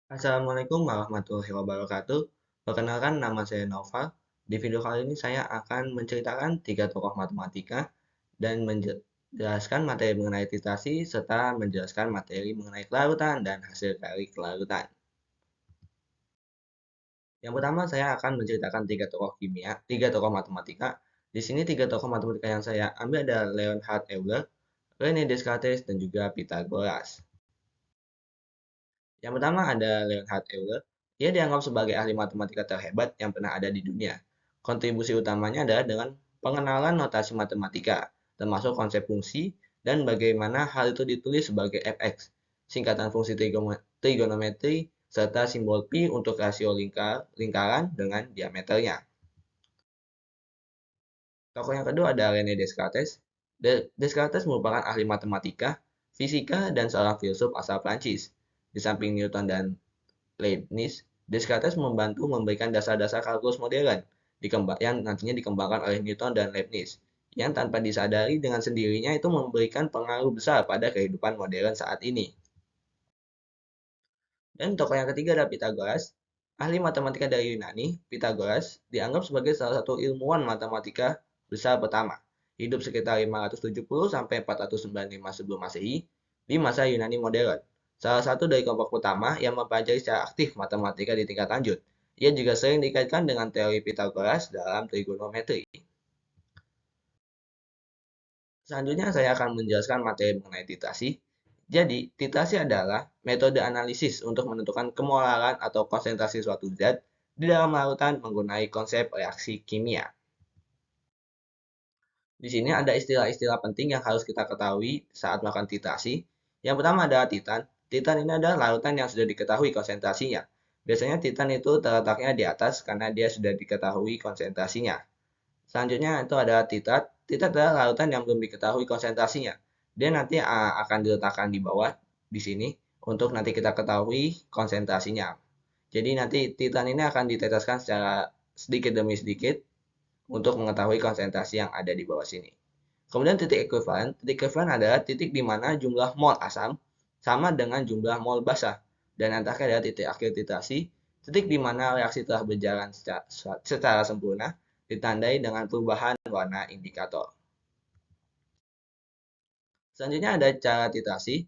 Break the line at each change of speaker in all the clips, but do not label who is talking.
Assalamualaikum warahmatullahi wabarakatuh. Perkenalkan, nama saya Nova. Di video kali ini saya akan menceritakan tiga tokoh matematika dan menjelaskan materi mengenai titrasi serta menjelaskan materi mengenai kelarutan dan hasil dari kelarutan. Yang pertama saya akan menceritakan tiga tokoh matematika. Di sini tiga tokoh matematika yang saya ambil adalah Leonhard Euler, René Descartes, dan juga Pythagoras. Yang pertama ada Leonhard Euler. Dia dianggap sebagai ahli matematika terhebat yang pernah ada di dunia. Kontribusi utamanya adalah dengan pengenalan notasi matematika, termasuk konsep fungsi dan bagaimana hal itu ditulis sebagai fx, singkatan fungsi trigonometri, serta simbol pi untuk rasio lingkaran dengan diameternya. Tokoh yang kedua ada René Descartes. Descartes merupakan ahli matematika, fisika, dan seorang filsuf asal Prancis. Di samping Newton dan Leibniz, Descartes membantu memberikan dasar-dasar kalkulus modern yang nantinya dikembangkan oleh Newton dan Leibniz, yang tanpa disadari dengan sendirinya itu memberikan pengaruh besar pada kehidupan modern saat ini. Dan tokoh yang ketiga adalah Pythagoras, ahli matematika dari Yunani. Pythagoras dianggap sebagai salah satu ilmuwan matematika besar pertama, hidup sekitar 570 sampai 495 sebelum Masehi di masa Yunani modern. Salah satu dari kelompok pertama yang mempelajari secara aktif matematika di tingkat lanjut. Ia juga sering dikaitkan dengan teori Pythagoras dalam trigonometri. Selanjutnya saya akan menjelaskan materi mengenai titrasi. Jadi, titrasi adalah metode analisis untuk menentukan kemolaran atau konsentrasi suatu zat di dalam larutan menggunakan konsep reaksi kimia. Di sini ada istilah-istilah penting yang harus kita ketahui saat melakukan titrasi. Yang pertama adalah titan. Titan ini adalah larutan yang sudah diketahui konsentrasinya. Biasanya titan itu terletaknya di atas karena dia sudah diketahui konsentrasinya. Selanjutnya itu ada titrat. Titrat adalah lautan yang belum diketahui konsentrasinya. Dia nanti akan diletakkan di bawah di sini untuk nanti kita ketahui konsentrasinya. Jadi nanti titran ini akan diteteskan secara sedikit demi sedikit untuk mengetahui konsentrasi yang ada di bawah sini. Kemudian titik ekuivalen. Titik ekuivalen adalah titik di mana jumlah mol asam sama dengan jumlah mol basa. Dan yang terakhir adalah titik akhir titrasi, titik di mana reaksi telah berjalan secara sempurna, ditandai dengan perubahan warna indikator. Selanjutnya ada cara titrasi.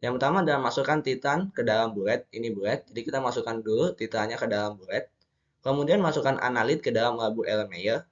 Yang pertama adalah masukkan titan ke dalam bulet. Ini bulet, jadi kita masukkan dulu titannya ke dalam bulet. Kemudian masukkan analit ke dalam labu Erlenmeyer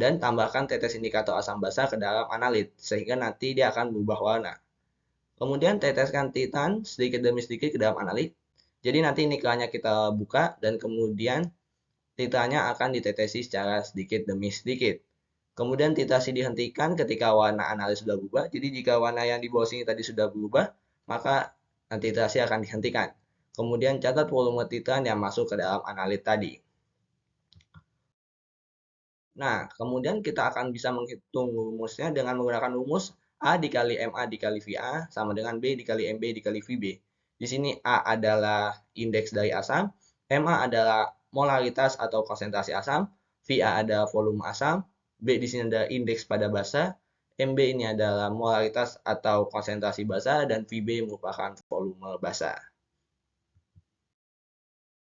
dan tambahkan tetes indikator asam basa ke dalam analit sehingga nanti dia akan berubah warna. Kemudian teteskan titan sedikit demi sedikit ke dalam analit. Jadi nanti nikelnya kita buka dan kemudian titannya akan ditetesi secara sedikit demi sedikit. Kemudian titrasi dihentikan ketika warna analis sudah berubah. Jadi jika warna yang di bawah sini tadi sudah berubah, maka titrasi akan dihentikan. Kemudian catat volume titran yang masuk ke dalam analit tadi. Nah, kemudian kita akan bisa menghitung rumusnya dengan menggunakan rumus A dikali MA dikali VA sama dengan B dikali MB dikali VB. Di sini A adalah indeks dari asam, MA adalah molaritas atau konsentrasi asam, VA adalah volume asam, B di sini ada indeks pada basa, MB ini adalah molaritas atau konsentrasi basa, dan VB merupakan volume basa.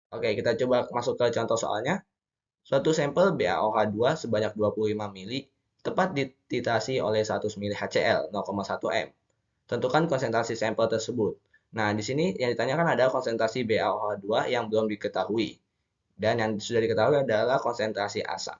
Oke, kita coba masuk ke contoh soalnya. Suatu sampel BaOH2 sebanyak 25 mili tepat dititrasi oleh 100 mili HCl 0,1 m. Tentukan konsentrasi sampel tersebut. Nah, di sini yang ditanyakan adalah konsentrasi BaOH2 yang belum diketahui. Dan yang sudah diketahui adalah konsentrasi asam.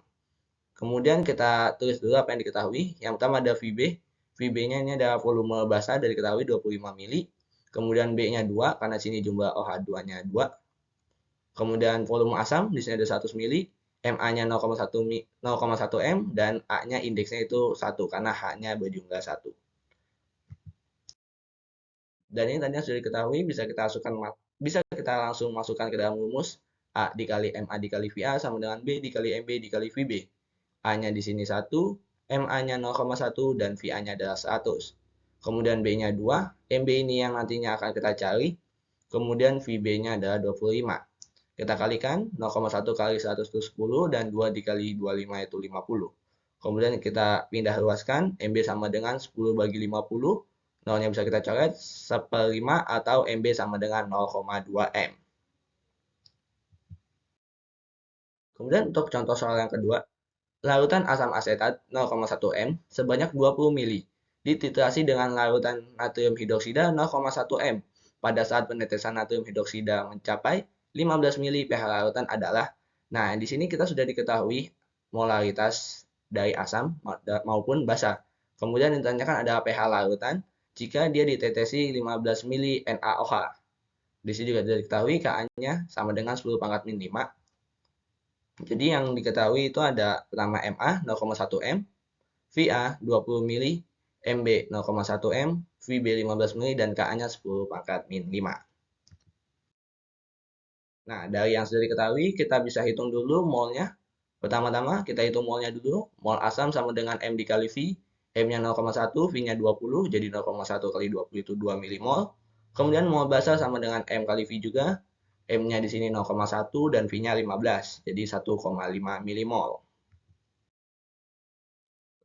Kemudian kita tulis dulu apa yang diketahui. Yang pertama ada VB. VB-nya ini adalah volume basa dari diketahui 25 mili. Kemudian B-nya 2 karena sini jumlah OH2-nya 2. Kemudian volume asam di sini ada 100 mili. MA-nya 0,1 M dan A-nya indeksnya itu 1 karena H-nya berjumlah 1. Dan ini tadinya sudah diketahui bisa kita langsung masukkan ke dalam rumus A dikali MA dikali VA sama dengan B dikali MB dikali VB. A-nya di sini 1, MA-nya 0,1 dan VA-nya adalah 100. Kemudian B-nya 2, MB ini yang nantinya akan kita cari. Kemudian VB-nya adalah 25. Kita kalikan 0,1 kali 100 itu 10 dan 2 dikali 25 itu 50. Kemudian kita pindah luaskan, MB sama dengan 10 bagi 50. Nolnya bisa kita coret 1/5 atau MB sama dengan 0,2 M. Kemudian untuk contoh soal yang kedua, larutan asam asetat 0,1 m sebanyak 20 mili dititrasi dengan larutan natrium hidroksida 0,1 m. Pada saat penetesan natrium hidroksida mencapai 15 mili, pH larutan adalah. Nah, di sini kita sudah diketahui molaritas dari asam maupun basa. Kemudian ditanyakan ada pH larutan jika dia ditetesi 15 mili NaOH. Di sini juga sudah diketahui Ka-nya sama dengan 10 pangkat min 5. Jadi yang diketahui itu ada pertama Ma 0,1 m, Va 20 mili, Mb 0,1 m, Vb 15 mili, dan Ka-nya 10 pangkat min 5. Nah, dari yang sudah diketahui, kita bisa hitung dulu molnya. Pertama-tama, kita hitung molnya dulu. Mol asam sama dengan M dikali V. M-nya 0,1, V-nya 20, jadi 0,1 kali 20 itu 2 milimol. Kemudian mol basa sama dengan M kali V juga. M-nya di sini 0,1 dan V-nya 15, jadi 1,5 milimol.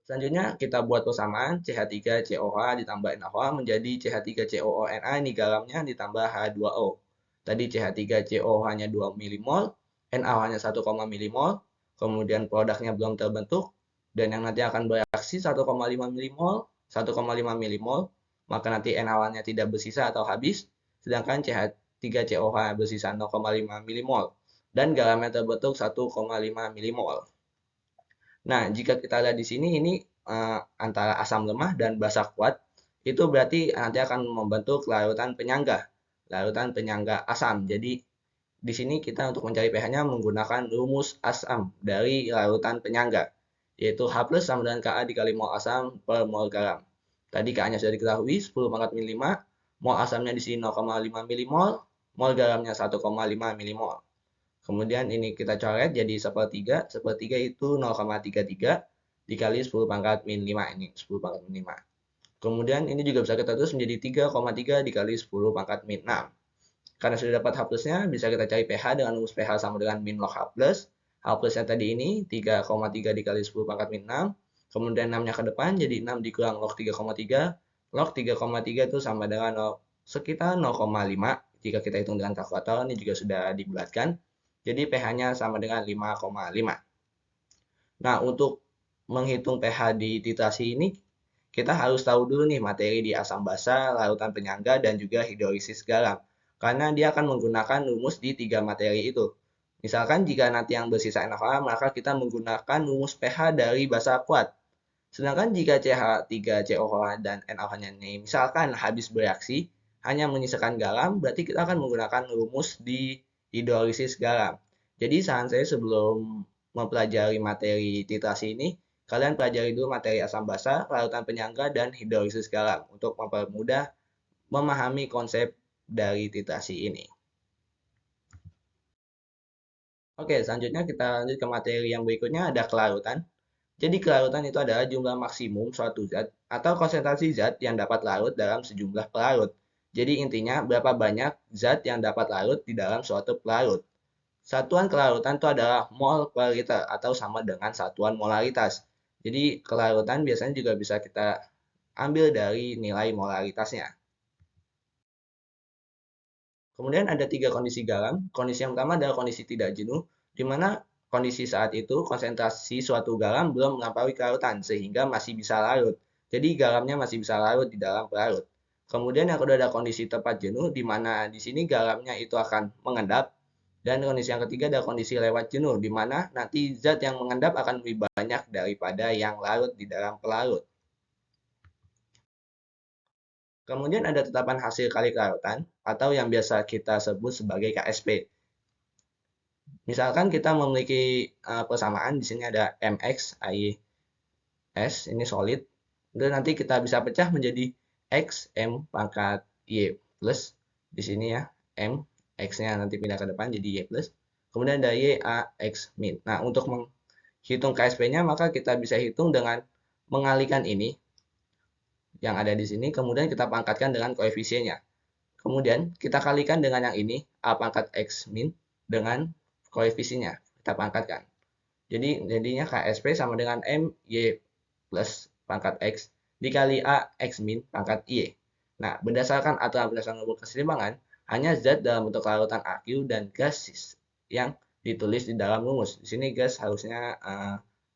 Selanjutnya kita buat persamaan CH3COH ditambah NaOH menjadi CH3COONa, ini garamnya ditambah H2O. Tadi CH3COH-nya 2 milimol, NaOH-nya 1, milimol, kemudian produknya belum terbentuk, dan yang nanti akan bereaksi 1,5 milimol, 1,5 milimol, maka nanti NaOH-nya tidak bersisa atau habis, sedangkan CH3COH bersisa 0,5 milimol, dan garamnya terbentuk 1,5 milimol. Nah, jika kita lihat di sini ini antara asam lemah dan basa kuat, itu berarti nanti akan membentuk larutan penyangga asam. Jadi di sini kita untuk mencari pH-nya menggunakan rumus asam dari larutan penyangga, yaitu H plus sama dengan Ka dikali mol asam per mol garam. Tadi Ka-nya sudah diketahui 10 pangkat min 5, mol asamnya di sini 0,5 milimol, mol garamnya 1,5 milimol. Kemudian ini kita coret jadi sepertiga. Sepertiga itu 0,33 dikali 10 pangkat min 5. Ini 10 pangkat min 5. Kemudian ini juga bisa kita tulis menjadi 3,3 dikali 10 pangkat min 6. Karena sudah dapat H plusnya, bisa kita cari pH dengan rumus pH sama dengan min log H plus. H plusnya tadi ini 3,3 dikali 10 pangkat min 6. Kemudian 6-nya ke depan, jadi 6 dikurang log 3,3. Log 3,3 itu sama dengan sekitar 0,5. Jika kita hitung dengan kalkulator, ini juga sudah dibulatkan. Jadi pH-nya sama dengan 5,5. Nah, untuk menghitung pH di titrasi ini, kita harus tahu dulu nih materi di asam basa, larutan penyangga, dan juga hidrolisis garam. Karena dia akan menggunakan rumus di 3 materi itu. Misalkan jika nanti yang bersisa NaOH, maka kita menggunakan rumus pH dari basa kuat. Sedangkan jika CH3COH dan NaOH-nya ini misalkan habis bereaksi, hanya menyisakan garam, berarti kita akan menggunakan rumus di hidrolisis garam. Jadi saran saya sebelum mempelajari materi titrasi ini, kalian pelajari dulu materi asam basa, larutan penyangga, dan hidrolisis garam untuk mempermudah memahami konsep dari titrasi ini. Oke, selanjutnya kita lanjut ke materi yang berikutnya, ada kelarutan. Jadi kelarutan itu adalah jumlah maksimum suatu zat atau konsentrasi zat yang dapat larut dalam sejumlah pelarut. Jadi intinya berapa banyak zat yang dapat larut di dalam suatu pelarut. Satuan kelarutan itu adalah mol per liter atau sama dengan satuan molaritas. Jadi kelarutan biasanya juga bisa kita ambil dari nilai molaritasnya. Kemudian ada 3 kondisi garam. Kondisi yang pertama adalah kondisi tidak jenuh, di mana kondisi saat itu konsentrasi suatu garam belum melampaui kelarutan, sehingga masih bisa larut. Jadi garamnya masih bisa larut di dalam pelarut. Kemudian yang kedua ada kondisi tepat jenuh, di mana di sini garamnya itu akan mengendap. Dan kondisi yang ketiga ada kondisi lewat jenuh, di mana nanti zat yang mengendap akan lebih banyak daripada yang larut di dalam pelarut. Kemudian ada tetapan hasil kali kelarutan, atau yang biasa kita sebut sebagai KSP. Misalkan kita memiliki persamaan, di sini ada MX, IS, ini solid. Dan nanti kita bisa pecah menjadi X, M pangkat Y plus. Di sini ya, M, X-nya nanti pindah ke depan jadi Y plus. Kemudian ada Y, A, X, min. Nah, untuk menghitung KSP-nya, maka kita bisa hitung dengan mengalihkan ini, yang ada di sini, kemudian kita pangkatkan dengan koefisiennya. Kemudian kita kalikan dengan yang ini, A pangkat X min, dengan koefisiennya. Kita pangkatkan. Jadi jadinya KSP sama dengan M Y plus pangkat X dikali A X min pangkat Y. Nah, berdasarkan aturan berdasarkan rumus keseimbangan, hanya zat dalam bentuk larutan aqueous dan gasis yang ditulis di dalam rumus. Di sini gas harusnya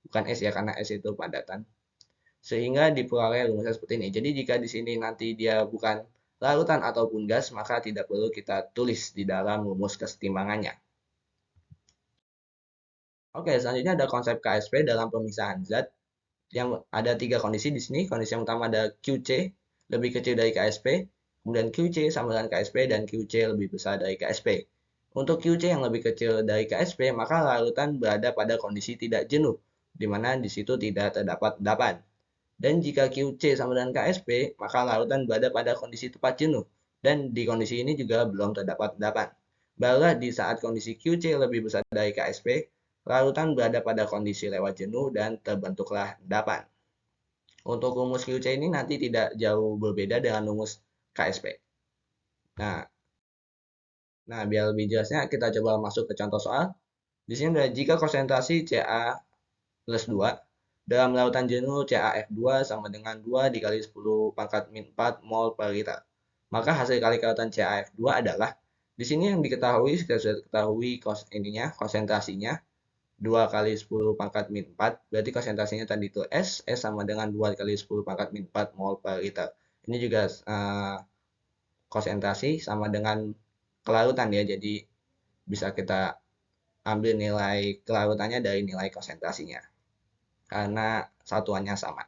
bukan S ya, karena S itu padatan. Sehingga diperoleh rumusnya seperti ini. Jadi jika di sini nanti dia bukan larutan ataupun gas, maka tidak perlu kita tulis di dalam rumus kesetimbangannya. Oke, selanjutnya ada konsep KSP dalam pemisahan zat yang ada tiga kondisi di sini. Kondisi yang pertama ada QC lebih kecil dari KSP, kemudian QC sama dengan KSP, dan QC lebih besar dari KSP. Untuk QC yang lebih kecil dari KSP, maka larutan berada pada kondisi tidak jenuh, di mana di situ tidak terdapat endapan. Dan jika QC sama dengan KSP, maka larutan berada pada kondisi tepat jenuh, dan di kondisi ini juga belum terdapat endapan. Barulah di saat kondisi QC lebih besar dari KSP, larutan berada pada kondisi lewat jenuh dan terbentuklah endapan. Untuk rumus QC ini nanti tidak jauh berbeda dengan rumus KSP. Nah, biar lebih jelasnya kita coba masuk ke contoh soal. Di sini ada jika konsentrasi Ca plus 2 dalam lautan jenuh CaF2 sama dengan 2 dikali 10 pangkat min 4 mol per liter. Maka hasil kali lautan CaF2 adalah di sini yang diketahui kita sudah ketahui konsentrasinya 2 kali 10 pangkat min 4, berarti konsentrasinya tadi itu S sama dengan 2 kali 10 pangkat min 4 mol per liter. Ini juga konsentrasi sama dengan kelarutan ya, jadi bisa kita ambil nilai kelarutannya dari nilai konsentrasinya karena satuannya sama.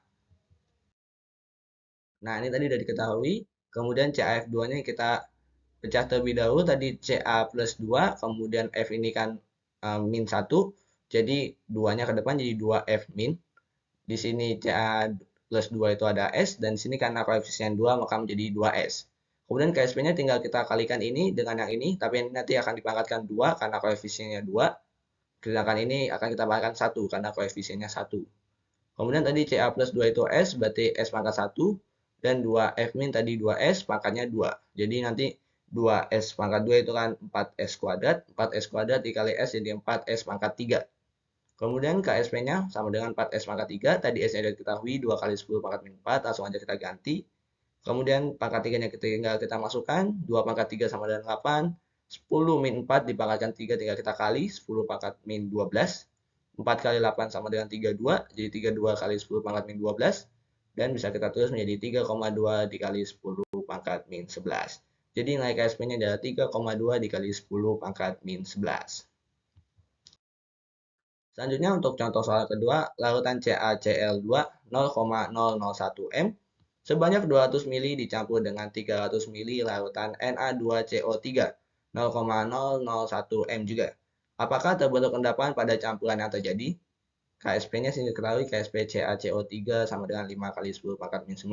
Nah, ini tadi sudah diketahui. Kemudian CaF2-nya kita pecah terlebih dahulu. Tadi Ca plus 2, kemudian F ini kan min 1. Jadi 2-nya ke depan jadi 2F min. Di sini Ca plus 2 itu ada S, dan di sini karena koefisien 2 maka menjadi 2S. Kemudian KSP-nya tinggal kita kalikan ini dengan yang ini, tapi ini nanti akan dipangkatkan 2 karena koefisiennya 2. Sedangkan ini akan kita pangkatkan 1 karena koefisiennya 1. Kemudian tadi Ca plus 2 itu S, berarti S pangkat 1. Dan 2F min tadi 2S, pangkatnya 2. Jadi nanti 2S pangkat 2 itu kan 4S kuadrat. 4S kuadrat dikali S jadi 4S pangkat 3. Kemudian KSP-nya sama dengan 4S pangkat 3. Tadi S-nya sudah diketahui 2 kali 10 pangkat min 4. Langsung aja kita ganti. Kemudian pangkat 3-nya tinggal kita masukkan. 2 pangkat 3 sama dengan 8. 10 min 4 dipangkatkan 3 tinggal kita kali. 10 pangkat min 12. 4 kali 8 sama dengan 32. Jadi 32 kali 10 pangkat min 12. Dan bisa kita tulis menjadi 3,2 dikali 10 pangkat min 11. Jadi nilai KSP-nya adalah 3,2 dikali 10 pangkat min 11. Selanjutnya untuk contoh soal kedua, larutan CaCl2 0,001 M sebanyak 200 ml dicampur dengan 300 ml larutan Na2CO3 0,001 M juga. Apakah terbentuk endapan pada campuran yang terjadi? KSP-nya sini diketahui KSP CaCO3 sama dengan 5 kali 10 pangkat min 9.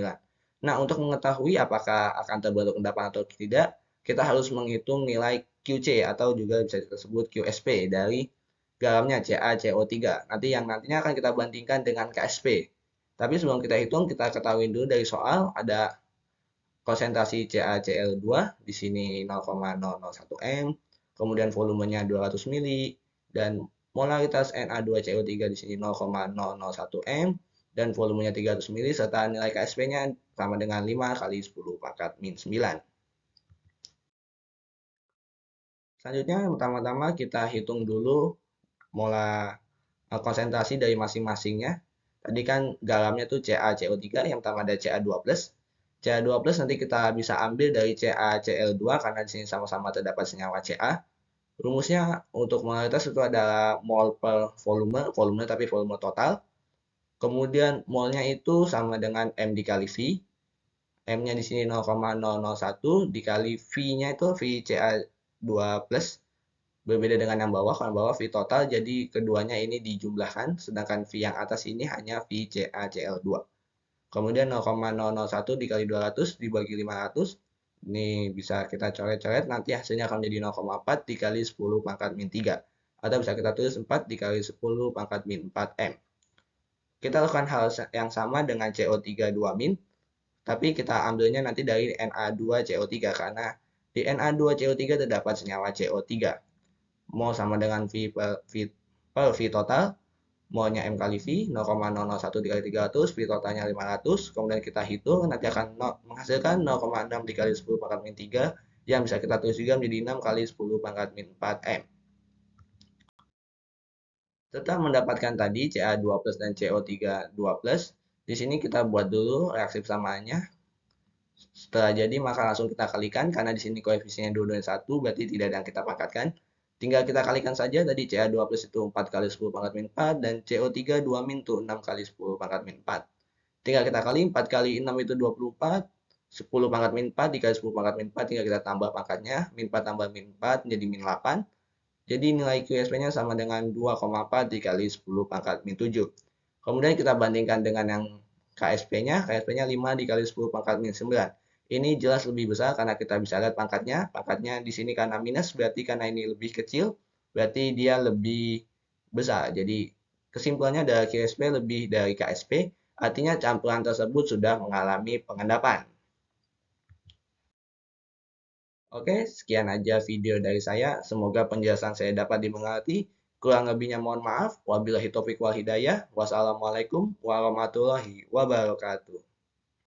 Nah, untuk mengetahui apakah akan terbentuk endapan atau tidak, kita harus menghitung nilai QC atau juga bisa disebut QSP dari garamnya CaCO3. Nanti yang nantinya akan kita bandingkan dengan KSP. Tapi sebelum kita hitung, kita ketahui dulu dari soal ada konsentrasi CaCl2 di sini 0,001 M, kemudian volumenya 200 ml, dan molaritas Na2CO3 di sini 0,001 M, dan volumenya 300 ml, serta nilai KSP-nya sama dengan 5 kali 10 pangkat min 9. Selanjutnya, yang pertama-tama kita hitung dulu molar konsentrasi dari masing-masingnya. Tadi kan garamnya tuh CaCO3, yang pertama ada Ca2+. Ca2+ nanti kita bisa ambil dari CaCl2 karena di sini sama-sama terdapat senyawa Ca. Rumusnya untuk molaritas itu adalah mol per volume tapi volume total. Kemudian molnya itu sama dengan M dikali V. M-nya di sini 0,001 dikali V-nya itu VCa2+. Berbeda dengan yang bawah, kalau bawah V total, jadi keduanya ini dijumlahkan, sedangkan V yang atas ini hanya VCaCl2. Kemudian 0,001 dikali 200 dibagi 500, ini bisa kita coret-coret, nanti hasilnya akan menjadi 0,4 dikali 10 pangkat min 3. Atau bisa kita tulis 4 dikali 10 pangkat min 4 M. Kita lakukan hal yang sama dengan CO3 2 min, tapi kita ambilnya nanti dari Na2CO3 karena di Na2CO3 terdapat senyawa CO3. Mol sama dengan V total, molnya M kali V, 0,001 dikali 300, V totalnya 500, kemudian kita hitung, nanti akan menghasilkan 0,6 dikali 10 pangkat min 3, yang bisa kita tulis juga menjadi 6 kali 10 pangkat min 4 M. Setelah mendapatkan tadi Ca2 plus dan CO3 2 plus, di sini kita buat dulu reaksi persamaannya. Setelah jadi maka langsung kita kalikan karena di sini koefisiennya 2 dan 1 berarti tidak ada yang kita pangkatkan. Tinggal kita kalikan saja tadi Ca2 plus itu 4 kali 10 pangkat min 4 dan CO3 2 min itu 6 kali 10 pangkat min 4. Tinggal kita kali 4 kali 6 itu 24, 10 pangkat min 4 dikali 10 pangkat min 4 tinggal kita tambah pangkatnya, min 4 tambah min 4 jadi min 8. Jadi nilai QSP-nya sama dengan 2,4 dikali 10 pangkat min 7. Kemudian kita bandingkan dengan yang KSP-nya, KSP-nya 5 dikali 10 pangkat min 9. Ini jelas lebih besar karena kita bisa lihat pangkatnya. Pangkatnya di sini karena minus, berarti karena ini lebih kecil, berarti dia lebih besar. Jadi kesimpulannya dari QSP lebih dari KSP, artinya campuran tersebut sudah mengalami pengendapan. Oke, sekian aja video dari saya. Semoga penjelasan saya dapat dimengerti. Kurang lebihnya mohon maaf. Wabillahi taufiq wal hidayah. Wassalamualaikum warahmatullahi wabarakatuh.